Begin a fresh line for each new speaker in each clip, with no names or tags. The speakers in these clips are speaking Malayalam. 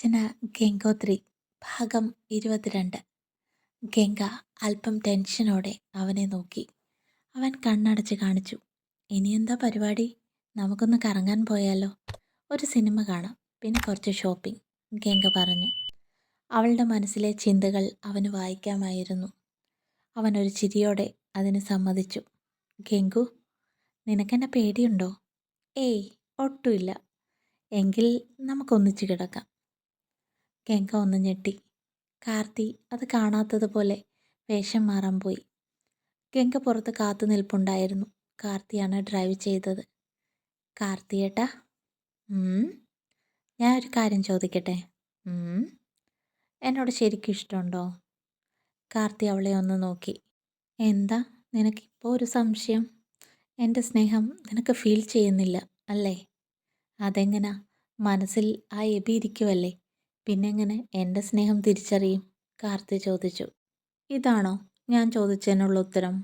അർച്ചന ഗംഗോത്രി ഭാഗം 22. ഗംഗ അല്പം ടെൻഷനോടെ അവനെ നോക്കി. അവൻ കണ്ണടച്ച് കാണിച്ചു. ഇനിയെന്താ പരിപാടി? നമുക്കൊന്ന് കറങ്ങാൻ പോയാലോ? ഒരു സിനിമ കാണാം, പിന്നെ കുറച്ച് ഷോപ്പിംഗ്, ഗംഗ പറഞ്ഞു. അവളുടെ മനസ്സിലെ ചിന്തകൾ അവന് വായിക്കാമായിരുന്നു. അവനൊരു ചിരിയോടെ അതിന് സമ്മതിച്ചു. ഗംഗു, നിനക്കെന്നെ പേടിയുണ്ടോ? ഏയ്, ഒട്ടുമില്ല. എങ്കിൽ നമുക്കൊന്നിച്ച് കിടക്കാം. ഗംഗ ഒന്ന് ഞെട്ടി. കാർത്തി അത് കാണാത്തതുപോലെ വേഷം മാറാൻ പോയി. ഗംഗ പുറത്ത് കാത്തു നിൽപ്പുണ്ടായിരുന്നു. കാർത്തിയാണ് ഡ്രൈവ് ചെയ്തത്. കാർത്തിയേട്ടാ, ഞാൻ ഒരു കാര്യം ചോദിക്കട്ടെ? എന്നോട് ശരിക്കും ഇഷ്ടമുണ്ടോ? കാർത്തി അവളെ ഒന്ന് നോക്കി. എന്താ നിനക്കിപ്പോൾ ഒരു സംശയം? എൻ്റെ സ്നേഹം നിനക്ക് ഫീൽ ചെയ്യുന്നില്ല അല്ലേ? അതെങ്ങനാ? മനസ്സിൽ ആ എബി ഇരിക്കുമല്ലേ, പിന്നെങ്ങനെ എൻ്റെ സ്നേഹം തിരിച്ചറിയും? കാർത്തി ചോദിച്ചു. ഇതാണോ ഞാൻ ചോദിച്ചതിനുള്ള ഉത്തരം?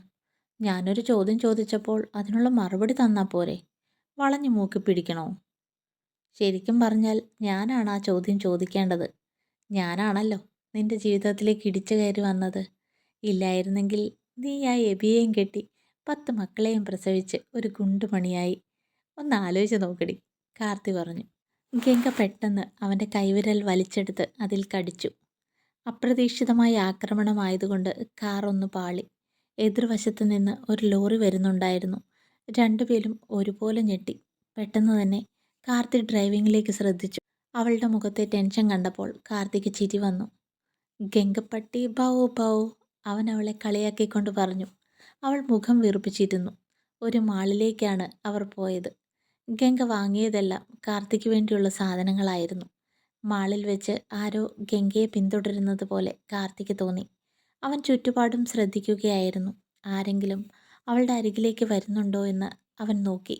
ഞാനൊരു ചോദ്യം ചോദിച്ചപ്പോൾ അതിനുള്ള മറുപടി തന്നാൽ പോരെ? വളഞ്ഞു മൂക്കി പിടിക്കണോ? ശരിക്കും പറഞ്ഞാൽ ഞാനാണ് ആ ചോദ്യം ചോദിക്കേണ്ടത്. ഞാനാണല്ലോ നിൻ്റെ ജീവിതത്തിലേക്ക് ഇടിച്ചു കയറി വന്നത്. ഇല്ലായിരുന്നെങ്കിൽ നീ ആ എബിയെയും കെട്ടി 10 മക്കളെയും പ്രസവിച്ച് ഒരു ഗുണ്ടുമണിയായി. ഒന്ന് ആലോചിച്ച് നോക്കടി, കാർത്തി പറഞ്ഞു. ഗംഗ പെട്ടെന്ന് അവൻ്റെ കൈവിരൽ വലിച്ചെടുത്ത് അതിൽ കടിച്ചു. അപ്രതീക്ഷിതമായ ആക്രമണമായതുകൊണ്ട് കാർ ഒന്ന് പാളി. എതിർവശത്ത് നിന്ന് ഒരു ലോറി വരുന്നുണ്ടായിരുന്നു. രണ്ടുപേരും ഒരുപോലെ ഞെട്ടി. പെട്ടെന്ന് തന്നെ കാർത്തി ഡ്രൈവിങ്ങിലേക്ക് ശ്രദ്ധിച്ചു. അവളുടെ മുഖത്തെ ടെൻഷൻ കണ്ടപ്പോൾ കാർത്തിക്ക് ചിരി വന്നു. ഗംഗപ്പട്ടി ബൗ ബൗ, അവൻ അവളെ കളിയാക്കിക്കൊണ്ട് പറഞ്ഞു. അവൾ മുഖം വീർപ്പിച്ചിരുന്നു. ഒരു മാളിലേക്കാണ് അവർ പോയത്. ഗംഗ വാങ്ങിയതെല്ലാം കാർത്തിക്ക് വേണ്ടിയുള്ള സാധനങ്ങളായിരുന്നു. മാളിൽ വെച്ച് ആരോ ഗംഗയെ പിന്തുടരുന്നത് പോലെ കാർത്തിക്ക് തോന്നി. അവൻ ചുറ്റുപാടും ശ്രദ്ധിക്കുകയായിരുന്നു. ആരെങ്കിലും അവളുടെ അരികിലേക്ക് വരുന്നുണ്ടോ എന്ന് അവൻ നോക്കി.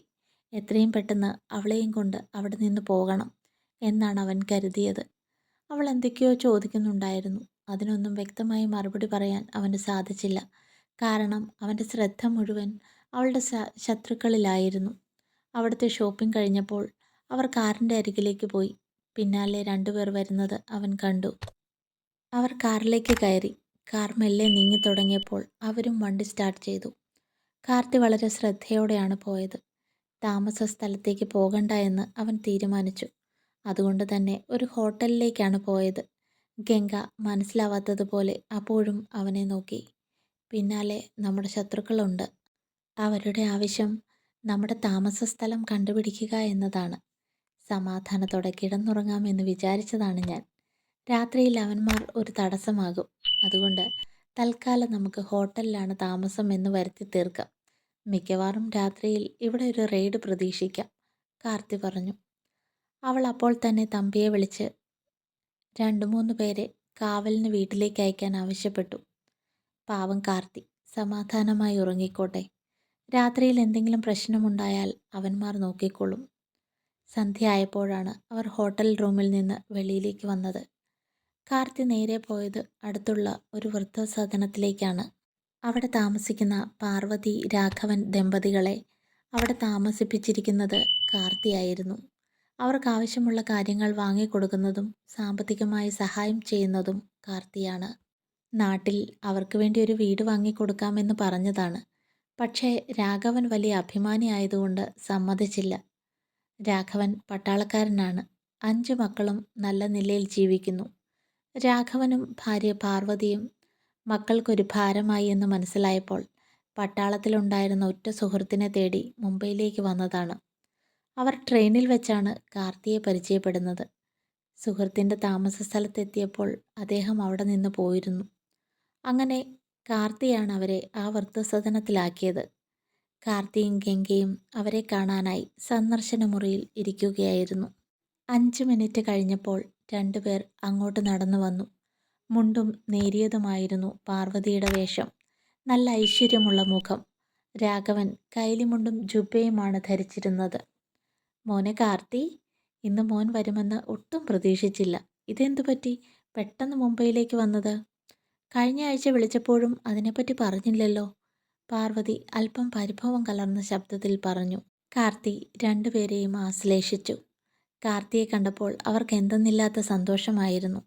എത്രയും പെട്ടെന്ന് അവളെയും കൊണ്ട് അവിടെ നിന്ന് പോകണം എന്നാണ് അവൻ കരുതിയത്. അവൾ എന്തൊക്കെയോ ചോദിക്കുന്നുണ്ടായിരുന്നു. അതിനൊന്നും വ്യക്തമായി മറുപടി പറയാൻ അവന് സാധിച്ചില്ല. കാരണം അവൻ്റെ ശ്രദ്ധ മുഴുവൻ അവളുടെ ശത്രുക്കളിലായിരുന്നു. അവിടുത്തെ ഷോപ്പിംഗ് കഴിഞ്ഞപ്പോൾ അവർ കാറിൻ്റെ അരികിലേക്ക് പോയി. പിന്നാലെ 2 പേർ വരുന്നത് അവൻ കണ്ടു. അവർ കാറിലേക്ക് കയറി. കാർ മെല്ലെ നീങ്ങി തുടങ്ങിയപ്പോൾ അവരും വണ്ടി സ്റ്റാർട്ട് ചെയ്തു. കാർത്തി വളരെ ശ്രദ്ധയോടെയാണ് പോയത്. താമസ സ്ഥലത്തേക്ക് പോകണ്ട എന്ന് അവൻ തീരുമാനിച്ചു. അതുകൊണ്ട് തന്നെ ഒരു ഹോട്ടലിലേക്കാണ് പോയത്. ഗംഗ മനസ്സിലാവാത്തതുപോലെ അപ്പോഴും അവനെ നോക്കി. പിന്നാലെ നമ്മുടെ ശത്രുക്കളുണ്ട്. അവരുടെ ആവശ്യം നമ്മുടെ താമസ സ്ഥലം കണ്ടുപിടിക്കുക എന്നതാണ്. സമാധാനത്തോടെ കിടന്നുറങ്ങാമെന്ന് വിചാരിച്ചതാണ് ഞാൻ. രാത്രിയിൽ അവന്മാർ ഒരു തടസ്സമാകും. അതുകൊണ്ട് തൽക്കാലം നമുക്ക് ഹോട്ടലിലാണ് താമസം എന്ന് വരുത്തി തീർക്കാം. മിക്കവാറും രാത്രിയിൽ ഇവിടെ ഒരു റെയ്ഡ് പ്രതീക്ഷിക്കാം, കാർത്തി പറഞ്ഞു. അവൾ അപ്പോൾ തന്നെ തമ്പിയെ വിളിച്ച് 2-3 പേരെ കാവലിന് വീട്ടിലേക്ക് അയക്കാൻ ആവശ്യപ്പെട്ടു. പാവം കാർത്തി സമാധാനമായി ഉറങ്ങിക്കോട്ടെ. രാത്രിയിൽ എന്തെങ്കിലും പ്രശ്നമുണ്ടായാൽ അവന്മാർ നോക്കിക്കൊള്ളും. സന്ധ്യ ആയപ്പോഴാണ് അവർ ഹോട്ടൽ റൂമിൽ നിന്ന് വെളിയിലേക്ക് വന്നത്. കാർത്തി നേരെ പോയത് അടുത്തുള്ള ഒരു വൃദ്ധസദനത്തിലേക്കാണ്. അവിടെ താമസിക്കുന്ന പാർവതി രാഘവൻ ദമ്പതികളെ അവിടെ താമസിപ്പിച്ചിരിക്കുന്നത് കാർത്തിയായിരുന്നു. അവർക്ക് ആവശ്യമുള്ള കാര്യങ്ങൾ വാങ്ങിക്കൊടുക്കുന്നതും സാമ്പത്തികമായി സഹായം ചെയ്യുന്നതും കാർത്തിയാണ്. നാട്ടിൽ അവർക്ക് വേണ്ടി ഒരു വീട് വാങ്ങിക്കൊടുക്കാമെന്ന് പറഞ്ഞതാണ്. പക്ഷേ രാഘവൻ വലിയ അഭിമാനി ആയതുകൊണ്ട് സമ്മതിച്ചില്ല. രാഘവൻ പട്ടാളക്കാരനാണ്. 5 മക്കളും നല്ല നിലയിൽ ജീവിക്കുന്നു. രാഘവനും ഭാര്യ പാർവതിയും മക്കൾക്കൊരു ഭാരമായി എന്ന് മനസ്സിലായപ്പോൾ പട്ടാളത്തിലുണ്ടായിരുന്ന ഒറ്റ സുഹൃത്തിനെ തേടി മുംബൈയിലേക്ക് വന്നതാണ്. അവർ ട്രെയിനിൽ വെച്ചാണ് കാർത്തിയെ പരിചയപ്പെടുന്നത്. സുഹൃത്തിൻ്റെ താമസ സ്ഥലത്തെത്തിയപ്പോൾ അദ്ദേഹം അവിടെ നിന്ന് പോയിരുന്നു. അങ്ങനെ കാർത്തിയാണ് അവരെ ആ വൃദ്ധസദനത്തിലാക്കിയത്. കാർത്തിയും ഗംഗയും അവരെ കാണാനായി സന്ദർശന മുറിയിൽ ഇരിക്കുകയായിരുന്നു. 5 മിനിറ്റ് കഴിഞ്ഞപ്പോൾ 2 പേർ അങ്ങോട്ട് നടന്നു വന്നു. മുണ്ടും നേരിയതുമായിരുന്നു പാർവതിയുടെ വേഷം. നല്ല ഐശ്വര്യമുള്ള മുഖം. രാഘവൻ കൈലിമുണ്ടും ജുബ്ബയുമാണ് ധരിച്ചിരുന്നത്. മോനെ കാർത്തി, ഇന്ന് മോൻ വരുമെന്ന് ഒട്ടും പ്രതീക്ഷിച്ചില്ല. ഇതെന്തു പറ്റി പെട്ടെന്ന് മുംബൈയിലേക്ക് വന്നത്? കഴിഞ്ഞ ആഴ്ച വിളിച്ചപ്പോഴും അതിനെപ്പറ്റി പറഞ്ഞില്ലല്ലോ, പാർവതി അല്പം പരിഭവം കലർന്ന ശബ്ദത്തിൽ പറഞ്ഞു. കാർത്തി 2 പേരെയും ആശ്ലേഷിച്ചു. കാർത്തിയെ കണ്ടപ്പോൾ അവർക്ക് എന്തെന്നില്ലാത്ത സന്തോഷമായിരുന്നു.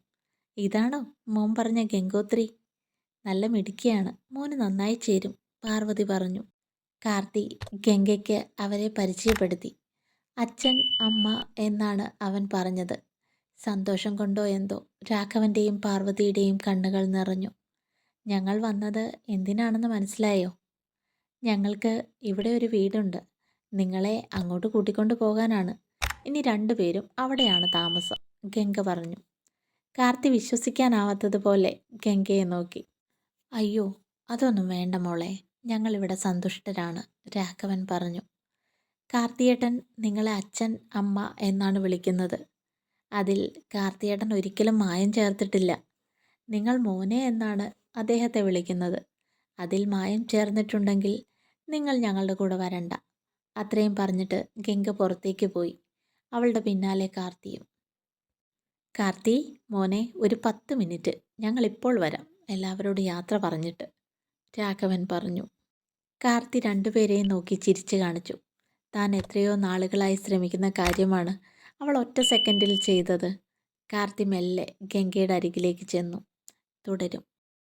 ഇതാണോ മോൻ പറഞ്ഞ ഗംഗോത്രി? നല്ല മിടുക്കിയാണ്, മോന് നന്നായി ചേരും, പാർവതി പറഞ്ഞു. കാർത്തി ഗംഗയ്ക്ക് അവരെ പരിചയപ്പെടുത്തി. അച്ഛൻ, അമ്മ എന്നാണ് അവൻ പറഞ്ഞത്. സന്തോഷം കൊണ്ടോ എന്തോ രാഘവൻ്റെയും പാർവതിയുടെയും കണ്ണുകൾ നിറഞ്ഞു. ഞങ്ങൾ വന്നത് എന്തിനാണെന്ന് മനസ്സിലായോ? ഞങ്ങൾക്ക് ഇവിടെ ഒരു വീടുണ്ട്. നിങ്ങളെ അങ്ങോട്ട് കൂട്ടിക്കൊണ്ടു പോകാനാണ്. ഇനി രണ്ടുപേരും അവിടെയാണ് താമസം, ഗംഗ പറഞ്ഞു. കാർത്തി വിശ്വസിക്കാനാവാത്തതുപോലെ ഗംഗയെ നോക്കി. അയ്യോ, അതൊന്നും വേണ്ട മോളെ, ഞങ്ങളിവിടെ സന്തുഷ്ടരാണ്, രാഘവൻ പറഞ്ഞു. കാർത്തിയേട്ടൻ നിങ്ങളെ അച്ഛൻ, അമ്മ എന്നാണ് വിളിക്കുന്നത്. അതിൽ കാർത്തിയേട്ടൻ ഒരിക്കലും മായം ചേർത്തിട്ടില്ല. നിങ്ങൾ മോനെ എന്നാണ് അദ്ദേഹത്തെ വിളിക്കുന്നത്. അതിൽ മായം ചേർന്നിട്ടുണ്ടെങ്കിൽ നിങ്ങൾ ഞങ്ങളുടെ കൂടെ വരണ്ട. അത്രയും പറഞ്ഞിട്ട് ഗംഗ പുറത്തേക്ക് പോയി. അവളുടെ പിന്നാലെ കാർത്തിയും. കാർത്തി മോനെ, ഒരു 10 മിനിറ്റ്, ഞങ്ങളിപ്പോൾ വരാം, എല്ലാവരോടും യാത്ര പറഞ്ഞിട്ട്, രാഘവൻ പറഞ്ഞു. കാർത്തി രണ്ടുപേരെയും നോക്കി ചിരിച്ചു കാണിച്ചു. താൻ എത്രയോ നാളുകളായി ശ്രമിക്കുന്ന കാര്യമാണ് അവൾ ഒറ്റ സെക്കൻഡിൽ ചെയ്തത്. കാർത്തി മെല്ലെ ഗംഗയുടെ അരികിലേക്ക് ചെന്നു. തുടരും.